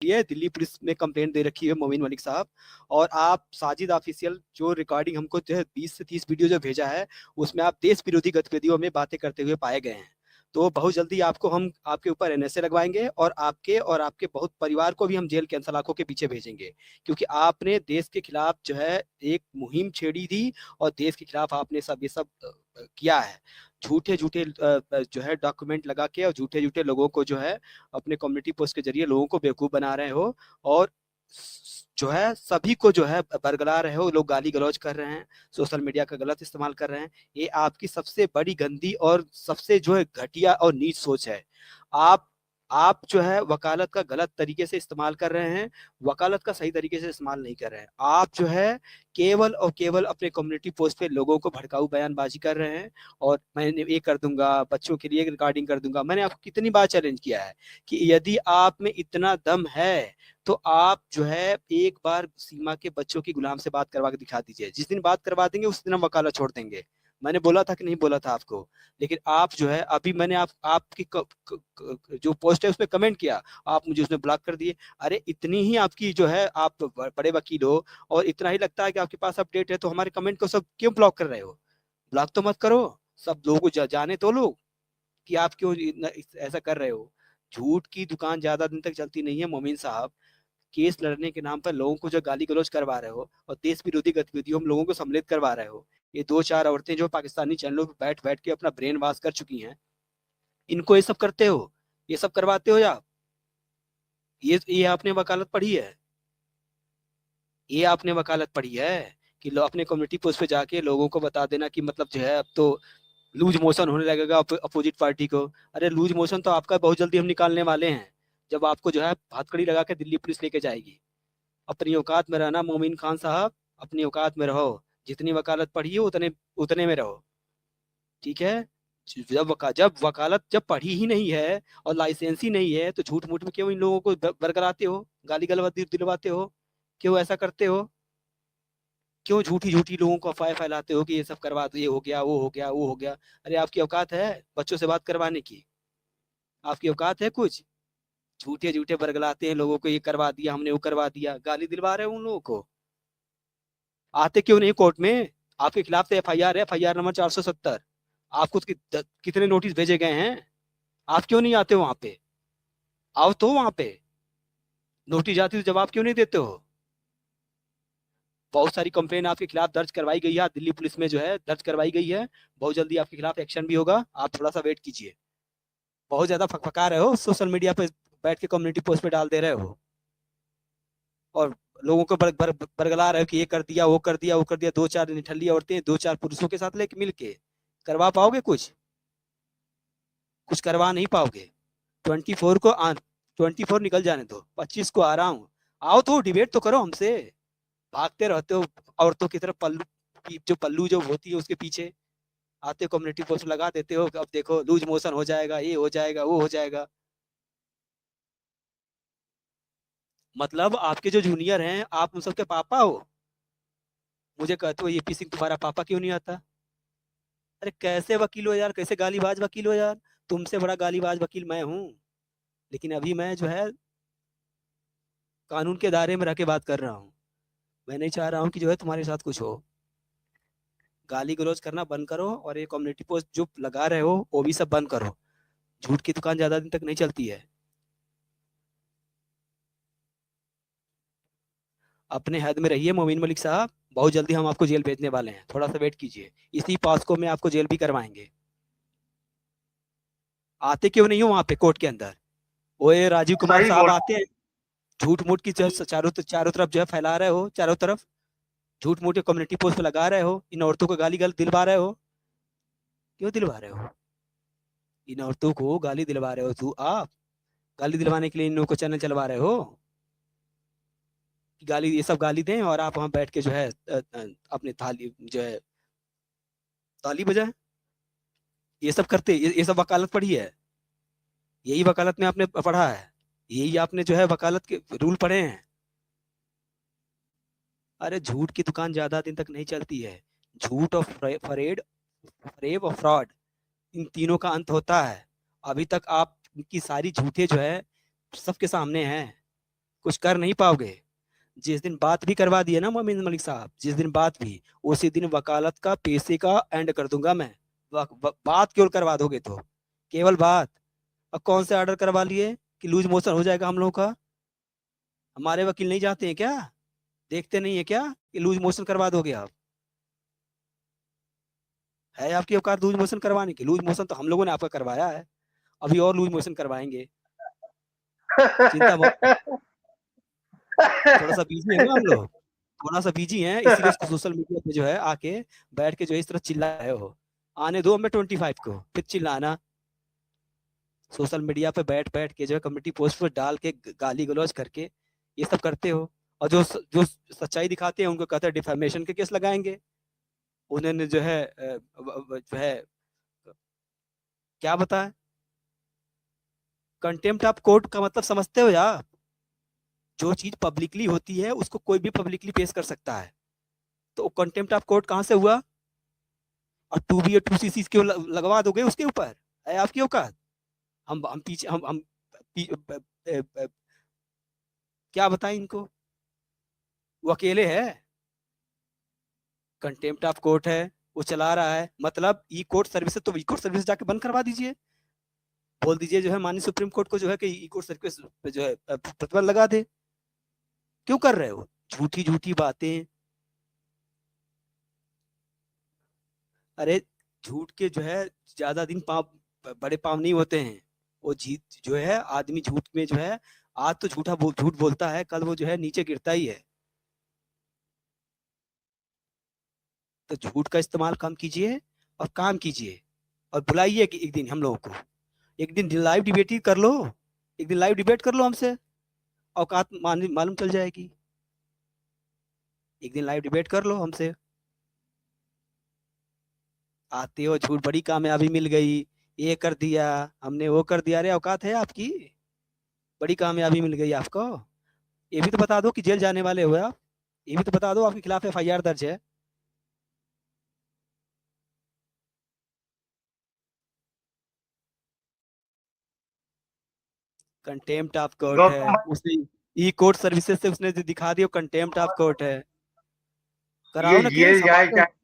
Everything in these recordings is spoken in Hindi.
ये दिल्ली पुलिस में कंप्लेंट दे रखी है मोमीन मलिक साहब। और आप साजिद ऑफिशियल जो रिकॉर्डिंग हमको जो है 20 से 30 वीडियो जो भेजा है, उसमें आप देश विरोधी गतिविधियों में बातें करते हुए पाए गए हैं। तो बहुत जल्दी आपको हम आपके ऊपर एनएसए लगवाएंगे और आपके बहुत परिवार को भी हम जेल के सलाखों के पीछे भेजेंगे, क्योंकि आपने देश के खिलाफ जो है एक मुहिम छेड़ी थी और देश के खिलाफ आपने सब ये सब किया है। झूठे झूठे जो है डॉक्यूमेंट लगा के और झूठे झूठे लोगों को जो है अपने कम्युनिटी पोस्ट के जरिए लोगों को बेवकूफ बना रहे हो। और जो है सभी को जो है बरगला रहे हो, लोग गाली गलौज कर रहे हैं, सोशल मीडिया का गलत इस्तेमाल कर रहे हैं। ये आपकी सबसे बड़ी गंदी और सबसे जो है घटिया और नीच सोच है। आप आप जो है वकालत का गलत तरीके से इस्तेमाल कर रहे हैं, वकालत का सही तरीके से इस्तेमाल नहीं कर रहे हैं। आप जो है केवल और केवल अपने कम्युनिटी पोस्ट पे लोगों को भड़काऊ बयानबाजी कर रहे हैं। और मैंने ये कर दूंगा, बच्चों के लिए रिकॉर्डिंग कर दूंगा। मैंने आपको कितनी बार चैलेंज किया है कि यदि आप में इतना दम है तो आप जो है एक बार सीमा के बच्चों की गुलाम से बात करवा के दिखा दीजिए। जिस दिन बात करवा देंगे उस दिन हम वकालत छोड़ देंगे। मैंने बोला था कि नहीं बोला था आपको? लेकिन आप जो है अभी मैंने आपकी जो पोस्ट है उसमें कमेंट किया, आप मुझे उसमें ब्लॉक कर दिए। अरे इतनी ही आपकी जो है, आप बड़े वकील हो और इतना ही लगता है कि आपके पास अपडेट है, तो हमारे कमेंट को सब क्यों ब्लॉक कर रहे हो? ब्लॉक तो मत करो, सब लोगों को जाने तो लोग कि आप क्यों ऐसा कर रहे हो। झूठ की दुकान ज्यादा दिन तक चलती नहीं है मोमीन साहब। केस लड़ने के नाम पर लोगों को जो गाली गलौज करवा रहे हो और देश विरोधी गतिविधियों में लोगों को सम्मिलित करवा रहे हो, ये दो चार औरतें जो पाकिस्तानी चैनलों पर बैठ बैठ के अपना ब्रेन वॉश कर चुकी हैं, इनको ये सब करते हो, ये सब करवाते हो आप। ये आपने वकालत पढ़ी है? ये आपने वकालत पढ़ी है कि अपने कम्युनिटी पोस्ट पे जाके लोगों को बता देना कि मतलब जो है अब तो लूज मोशन होने लगेगा अपोजिट पार्टी को। अरे लूज मोशन तो आपका बहुत जल्दी हम निकालने वाले हैं, जब आपको जो है हथकड़ी लगा के दिल्ली पुलिस लेके जाएगी। अपनी औकात में रहना मोमीन खान साहब, अपनी औकात में रहो। जितनी वकालत पढ़ी है उतने उतने में रहो, ठीक है? जब वकालत जब पढ़ी ही नहीं है और लाइसेंस ही नहीं है, तो झूठ मूठ में क्यों इन लोगों को बरगलाते हो, गाली गलौज दिलवाते हो? क्यों ऐसा करते हो? क्यों झूठी झूठी लोगों को अफवाह फैलाते हो कि ये सब करवा दो, ये हो गया, वो हो गया, वो हो गया? अरे आपकी औकात है बच्चों से बात करवाने की? आपकी औकात है कुछ? झूठे झूठे बरगलाते हैं लोगों को, ये करवा दिया हमने, वो करवा दिया, गाली दिलवा रहे हो उन लोगों को। आते क्यों नहीं कोर्ट में? आपके खिलाफ तो एफआईआर है, एफआईआर नंबर 470। आपको कितने नोटिस भेजे गए हैं? आप क्यों नहीं आते वहां पे? आओ तो वहां पे। नोटिस जाती तो जवाब क्यों नहीं देते हो? बहुत सारी कंप्लेन आपके खिलाफ दर्ज करवाई गई है, दिल्ली पुलिस में जो है दर्ज करवाई गई है। बहुत जल्दी आपके खिलाफ एक्शन भी होगा, आप थोड़ा सा वेट कीजिए। बहुत ज्यादा फकफका रहे हो, सोशल मीडिया पे बैठ के कम्युनिटी पोस्ट पे डाल दे रहे हो और लोगों को बरगला रहे हो कि ये कर दिया, वो कर दिया, वो कर दिया। दो चार निठल्ली औरतें दो चार पुरुषों के साथ लेके मिल के करवा पाओगे कुछ? कुछ करवा नहीं पाओगे। 24 को 24 निकल जाने दो, 25 को आ रहा हूँ। आओ तो डिबेट तो करो हमसे। भागते रहते हो औरतों की तरफ, पल्लू जो होती है उसके पीछे आते हो, कम्युनिटी पोस्ट लगा देते हो, अब देखो लूज मोशन हो जाएगा, ये हो जाएगा, वो हो जाएगा। मतलब आपके जो जूनियर हैं, आप उन सबके पापा हो। मुझे कहते हो ईपी सिंह तुम्हारा पापा क्यों नहीं आता? अरे कैसे वकील हो यार, कैसे गालीबाज वकील हो यार? तुमसे बड़ा गालीबाज वकील मैं हूँ। लेकिन अभी मैं जो है कानून के दायरे में रह के बात कर रहा हूँ। मैं नहीं चाह रहा हूँ कि जो है तुम्हारे साथ कुछ हो। गाली गलौज करना बंद करो और ये कम्युनिटी पोस्ट जो लगा रहे हो वो भी सब बंद करो। झूठ की दुकान ज्यादा दिन तक नहीं चलती है। अपने हद में रहिए मोमीन मलिक साहब, बहुत जल्दी हम आपको जेल भेजने वाले हैं, थोड़ा सा वेट कीजिए। इसी पॉस्को में आपको जेल भी करवाएंगे। आते क्यों नहीं हो वहां पे कोर्ट के अंदर? ओए राजीव कुमार सही साहब बोल। आते हैं। झूठ मूठ की चारों तरफ जो है फैला रहे हो, चारों तरफ झूठ मूठ के कम्युनिटी पोस्ट पे लगा रहे हो, इन औरतों को गाली दिलवा रहे हो। क्यों दिलवा रहे हो? इन औरतों को गाली दिलवा रहे हो, तू आप गाली दिलवाने के लिए इन लोगों को चैनल चलवा रहे हो कि गाली, ये सब गाली दें और आप वहां बैठ के जो है अपने थाली जो है ताली बजाएं। ये सब करते, ये सब वकालत पढ़ी है? यही वकालत में आपने पढ़ा है? यही आपने जो है वकालत के रूल पढ़े हैं? अरे झूठ की दुकान ज्यादा दिन तक नहीं चलती है। झूठ और फरेब और फ्रॉड, इन तीनों का अंत होता है। अभी तक आप की सारी झूठे जो है सबके सामने हैं। कुछ कर नहीं पाओगे। जिस दिन बात भी करवा दिए ना मोमिन मलिक साहब, जिस दिन बात भी, उसी दिन वकालत का पैसे का एंड कर दूंगा मैं। बात केवल करवा दोगे तो, केवल बात। अब कौन से ऑर्डर करवा लिए कि लूज मोशन हो जाएगा हम लोगों का? हमारे वकील नहीं जाते हैं क्या? देखते नहीं है क्या कि लूज मोशन करवा दोगे आप? है आपकी औकात लूज मोशन करवाने की? लूज मोशन तो हम लोगों ने आपका करवाया है, अभी और लूज मोशन करवाएंगे। चिंता बहुत, थोड़ा सा बिजी है ना हम लोग, थोड़ा सा बिजी हैं, इसीलिए उसको सोशल मीडिया पे जो है आके बैठ के जो है इस तरह चिल्ला रहे हो। आने दो हमें 25 को, फिर चिल्लाना। सोशल मीडिया पे बैठ बैठ के जो है कम्युनिटी पोस्ट पर डाल के गाली गलौज करके ये सब करते हो। और जो सच्चाई दिखाते हैं उनको कहते हैं डिफेमेशन के केस लगाएंगे। उन्होंने जो है जो है क्या बताया, कंटेम्प्ट ऑफ कोर्ट का मतलब समझते हो यार? जो चीज पब्लिकली होती है उसको कोई भी पब्लिकली पेश कर सकता है, तो कंटेम्प्ट ऑफ कोर्ट कहाँ से हुआ? और 2B और 2CC क्यों लगवा दोगे उसके ऊपर? है आपकी औकात? हम पीछे हम पी, ब, ब, ब, क्या बताएं इनको? वो अकेले है, कंटेम्प्ट ऑफ कोर्ट है, वो चला रहा है, मतलब ई कोर्ट सर्विस, तो ई कोर्ट सर्विस जाके बंद करवा दीजिए। बोल दीजिए जो है माननीय सुप्रीम कोर्ट को जो है कि ई कोर्ट सर्विस पे जो है प्रतिबंध लगा दे। क्यों कर रहे हो झूठी झूठी बातें? अरे झूठ के जो है ज्यादा दिन पाँव, बड़े पाँव नहीं होते हैं। वो जीत जो है आदमी झूठ में जो है, आज तो झूठ बोलता है, कल वो जो है नीचे गिरता ही है। तो झूठ का इस्तेमाल कम कीजिए और काम कीजिए। और बुलाइए कि एक दिन हम लोगों को, एक दिन लाइव डिबेट ही कर लो, एक दिन लाइव डिबेट कर लो हमसे, औकात मालूम चल जाएगी। एक दिन लाइव डिबेट कर लो हमसे। आते हो झूठ, बड़ी कामयाबी मिल गई, ये कर दिया हमने, वो कर दिया। अरे औकात है आपकी? बड़ी कामयाबी मिल गई आपको, ये भी तो बता दो कि जेल जाने वाले हो आप। ये भी तो बता दो आपके खिलाफ FIR दर्ज है। कंटेम्प्ट ऑफ कोर्ट है गौतम उसने, ई कोर्ट सर्विसेज से उसने जो दिखा दिया कंटेम्प्ट ऑफ कोर्ट है। भाई, ये कराओ ना केस जेल जाए हमारे। चाहे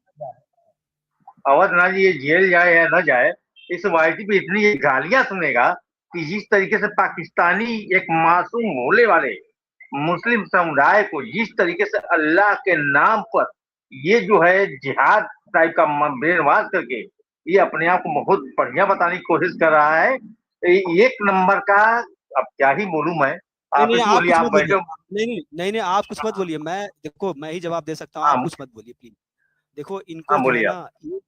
अवधनाथ जी, ये जेल जाए या न जाए, इस वायदी पे इतनी गालियां सुनेगा कि जिस तरीके से पाकिस्तानी एक मासूम भोले वाले मुस्लिम समुदाय को जिस तरीके से अल्लाह के नाम पर ये जो है जिहाद टाइप का ब्रेन वॉश करके ये अपने आप को बहुत बढ़िया बताने की कोशिश कर रहा है। एक नंबर का। अब क्या ही बोलूं मैं। नहीं आप नहीं, इसी आप बोलिए, कुछ आप मत बोलिए। बैठो। नहीं नहीं नहीं नहीं, आप कुछ मत बोलिए, मैं देखो मैं ही जवाब दे सकता हूँ, आप हाँ। कुछ मत बोलिए प्लीज। देखो इनको हाँ, जो है बोलिए ना, आप।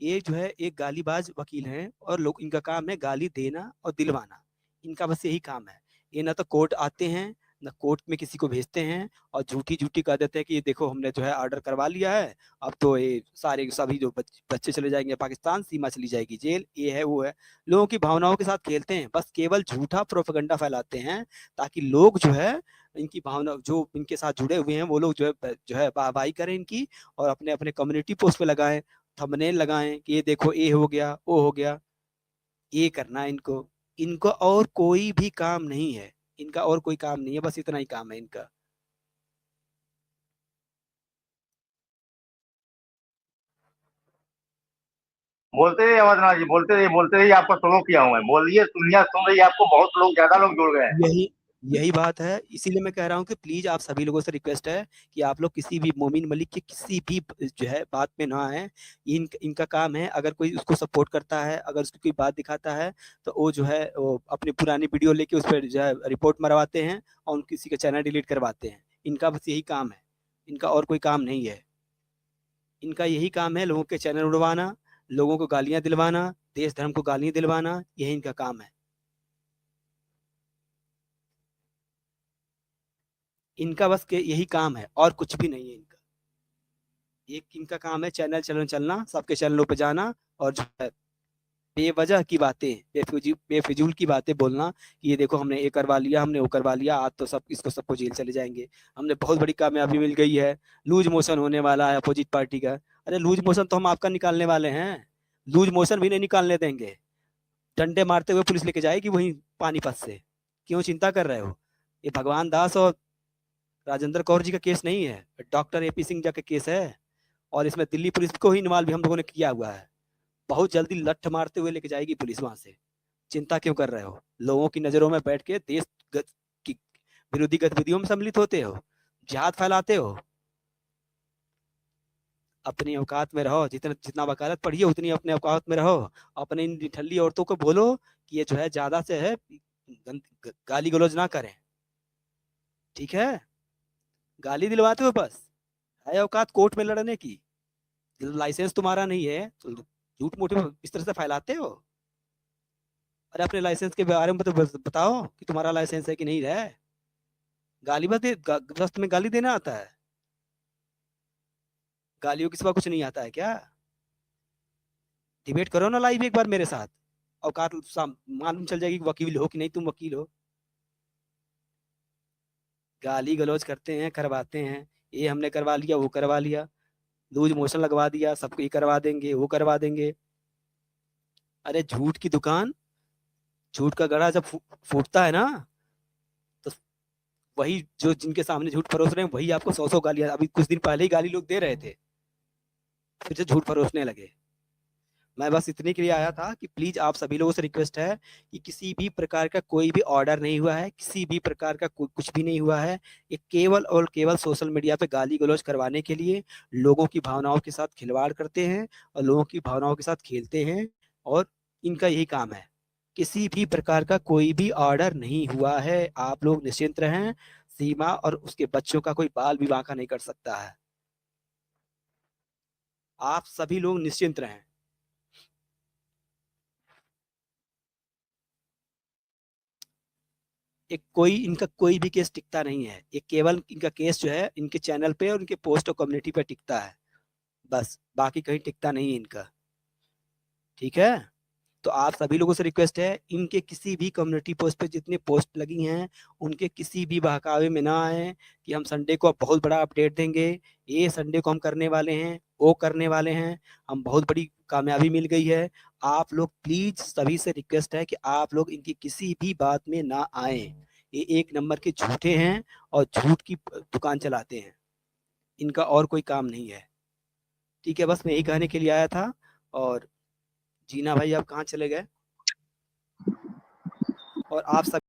ये जो है एक गालीबाज वकील हैं, और लोग इनका काम है गाली देना और दिलवाना। इनका बस यही काम है। ये ना तो कोर्ट आते हैं, ना कोर्ट में किसी को भेजते हैं, और झूठी झूठी कह देते हैं कि ये देखो हमने जो है ऑर्डर करवा लिया है, अब तो ये सारे सभी जो बच्चे चले जाएंगे पाकिस्तान, सीमा चली जाएगी जेल, ये है वो है। लोगों की भावनाओं के साथ खेलते हैं, बस केवल झूठा प्रोपेगेंडा फैलाते हैं, ताकि लोग जो है इनकी भावना, जो इनके साथ जुड़े हुए हैं वो लोग जो है वाहवाही करें इनकी, और अपने अपने कम्युनिटी पोस्ट पे लगाएं, थंबनेल लगाएं कि ये देखो ये हो गया वो हो गया। ये करना है इनको, इनको और कोई भी काम नहीं है, इनका और कोई काम नहीं है, बस इतना ही काम है इनका। बोलते रहिए अवधनाथ जी, बोलते रहिए, आपका स्लो किया हुआ है, बोलिए, दुनिया सुन रही है आपको, बहुत लोग, ज्यादा लोग जुड़ गए हैं। यही यही बात है, इसीलिए मैं कह रहा हूँ कि प्लीज आप सभी लोगों से रिक्वेस्ट है कि आप लोग किसी भी मोमिन मलिक के किसी भी जो है बात में ना आए। इनका काम है, अगर कोई उसको सपोर्ट करता है, अगर उसकी कोई बात दिखाता है, तो वो जो है वो अपनी पुरानी वीडियो लेके उस पर जो है रिपोर्ट मरवाते हैं, और किसी का चैनल डिलीट करवाते हैं। इनका बस यही काम है, इनका और कोई काम नहीं है। इनका यही काम है लोगों के चैनल उड़वाना, लोगों को गालियां दिलवाना, देश धर्म को गालियां दिलवाना, यही इनका काम है। इनका बस के यही काम है, और कुछ भी नहीं है इनका। एक इनका काम है चैनल चलन चलना, सबके चैनलों पे जाना, और जो है बेवजह की बातें, बेफिजूल की बातें बोलना कि ये देखो हमने ये करवा लिया, हमने वो करवा लिया, आज तो सब इसको सबको जेल चले जाएंगे, हमने बहुत बड़ी कामयाबी मिल गई है, लूज मोशन होने वाला है अपोजिट पार्टी का। अरे लूज मोशन तो हम आपका निकालने वाले हैं, लूज मोशन भी नहीं निकालने देंगे। डंडे मारते हुए पुलिस लेके जाएगी वहीं पानीपत से, क्यों चिंता कर रहे हो? ये भगवान दास और राजेंद्र कौर जी का केस नहीं है, डॉक्टर एपी सिंह जी का केस है, और इसमें दिल्ली पुलिस को ही इन्वॉल्व भी हम लोगों ने किया हुआ है। बहुत जल्दी लठ मारते हुए लेके जाएगी पुलिस वहां से। चिंता क्यों कर रहे हो? लोगों की नजरों में बैठ के देश की विरोधी गतिविधियों में सम्मिलित होते हो, जिहाद फैलाते हो। अपनी औकात में रहो, जितना जितना वकालत पढ़िए उतनी अपने औकात में रहो। अपने इन ठल्ली औरतों को बोलो कि ये जो है ज्यादा से है गाली गलौज ना करें, ठीक है? गाली दिलवाते हो बस, है औकात कोर्ट में लड़ने की? लाइसेंस तुम्हारा नहीं है तो झूठ मूठ इस तरह से फैलाते हो। अरे अपने लाइसेंस के बारे में तो बताओ कि तुम्हारा लाइसेंस है कि नहीं है। गाली बस तुम्हें गाली देना आता है? गालियों के सिवा कुछ नहीं आता है क्या? डिबेट करो ना लाइव एक बार मेरे साथ, औकात मालूम चल जाएगी कि वकील हो कि नहीं तुम वकील हो। गाली गलौज करते हैं, करवाते हैं, ये हमने करवा लिया, वो करवा लिया, लूज मोशन लगवा दिया, सबको ये करवा देंगे, वो करवा देंगे। अरे झूठ की दुकान, झूठ का गड़ा जब फूटता है ना, तो वही जो जिनके सामने झूठ परोस रहे हैं वही आपको 100 गालियां, अभी कुछ दिन पहले ही गाली लोग दे रहे थे, फिर से झूठ परोसने लगे। मैं बस इतने के लिए आया था कि प्लीज आप सभी लोगों से रिक्वेस्ट है कि किसी भी प्रकार का कोई भी ऑर्डर नहीं हुआ है, किसी भी प्रकार का कुछ भी नहीं हुआ है। ये केवल और केवल सोशल मीडिया पे गाली गलौज करवाने के लिए लोगों की भावनाओं के साथ खिलवाड़ करते हैं और लोगों की भावनाओं के साथ खेलते हैं, और इनका यही काम है। किसी भी प्रकार का कोई भी ऑर्डर नहीं हुआ है, आप लोग निश्चिंत रहें। सीमा और उसके बच्चों का कोई बाल भी बांका नहीं कर सकता है। आप सभी लोग निश्चिंत रहें। एक कोई इनका कोई भी केस टिकता नहीं है, ये केवल इनका केस जो है इनके चैनल पे और इनके पोस्ट और कम्युनिटी पे टिकता है, बस बाकी कहीं टिकता नहीं है इनका, ठीक है? तो आप सभी लोगों से रिक्वेस्ट है, इनके किसी भी कम्युनिटी पोस्ट पे जितने पोस्ट लगी हैं उनके किसी भी बहकावे में ना आए कि हम संडे को बहुत बड़ा अपडेट देंगे, ये संडे को हम करने वाले हैं, वो करने वाले हैं, हम बहुत बड़ी कामयाबी मिल गई है। आप लोग प्लीज, सभी से रिक्वेस्ट है कि आप लोग इनकी किसी भी बात में ना आए। ये एक नंबर के झूठे हैं और झूठ की दुकान चलाते हैं, इनका और कोई काम नहीं है, ठीक है? बस मैं यही कहने के लिए आया था। और जीना भाई आप कहाँ चले गए? और आप सब